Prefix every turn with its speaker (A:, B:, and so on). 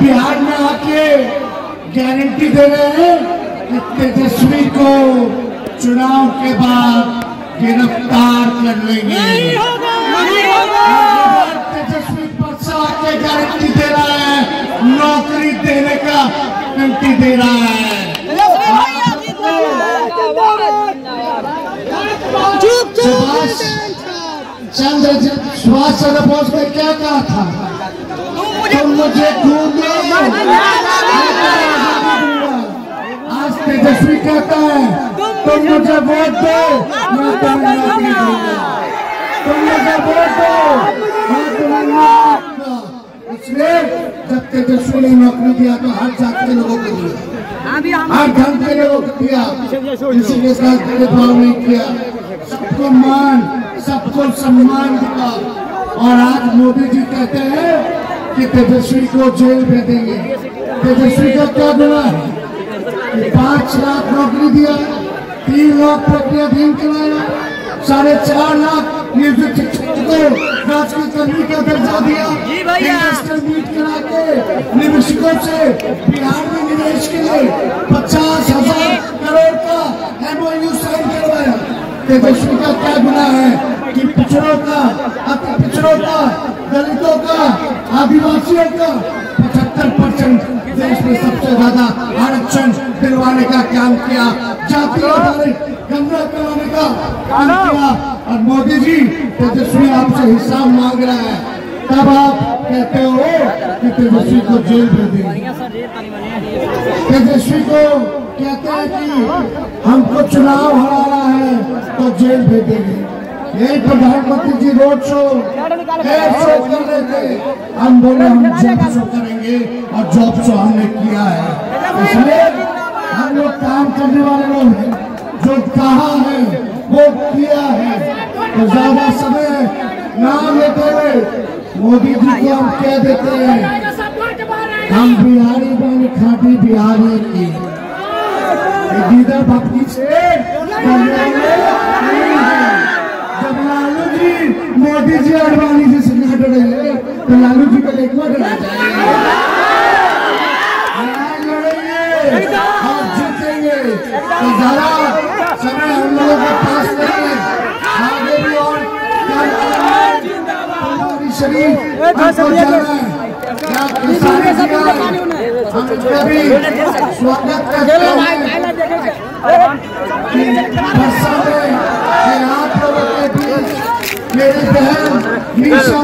A: बिहार में आके गारंटी दे रहे हैं कि तेजस्वी को चुनाव के बाद गिरफ्तार कर लेंगे। तेजस्वी परसा आके गारंटी दे रहा है, नौकरी देने का गारंटी दे रहा है। सुभाष चंद्र बोस ने क्या कहा था? तुम मुझे ढूंढो, आज तेजस्वी कहता है तुम मुझे वोट दो, मैं तुम्हें नौकरी दूंगा। तुम मुझे वोट दो, मैं तुम्हें नौकरी दूंगा। इसलिए जब तेजस्वी ने नौकरी दिया तो हर जात के लोगों को दिया, हर धर्म के लोगों को दिया, किसी के साथ भेदभाव नहीं किया, सबको मान, सबको सम्मान दिया। और आज मोदी जी कहते हैं कि तेजस्वी को जेल भेजेंगे। तेजस्वी का क्या गुनाह है? 5 लाख नौकरी दिया, 3 लाख प्रक्रियाधीन कराया, 4.5 लाख नियोजित शिक्षक को राजकीय कर्मी का दर्जा दिया, इन्वेस्टर मीट करा के निवेशकों से बिहार में निवेश के लिए 50,000 करोड़ का MOU साइन करवाया। तेजस्वी का क्या गुनाह है कि पिछड़ों का, अति पिछड़ों का, दलितों का, आदिवासियों का 75% देश में सबसे ज्यादा आरक्षण दिलवाने का काम किया, जाति आधारित गणना कराने का काम किया। और मोदी जी तेजस्वी आपसे हिसाब मांग रहा है, तब आप कहते हो कि तेजस्वी को जेल भेज देंगे। तेजस्वी को कहते हैं कि हमको चुनाव हराना है तो जेल भेजेंगे। यही प्रधानमंत्री जी रोड शो कर रहे थे, हम बोले हम जॉब शो करेंगे और जॉब शो हमने किया है। इसलिए हम लोग काम करने वाले लोग हैं, जो कहा है वो किया है। तो ज्यादा समय नाम लेते हुए मोदी जी को हम कह देते हैं हम बिहारी बन खाटी बिहारी की दीदा भक्ति से। जब लालू जी मोदी जी अडवाणी जी से न डरेंगे तो लालू जी को एक बार डरना चाहिए। आप जीतेंगे तो ज्यादा समय हम लोगों के पास नहीं है, आगे भी और शरीफ हमको जाना है। हम इसका भी स्वागत करते हैं। आप लोगों के बीच मेरी बहन मीशा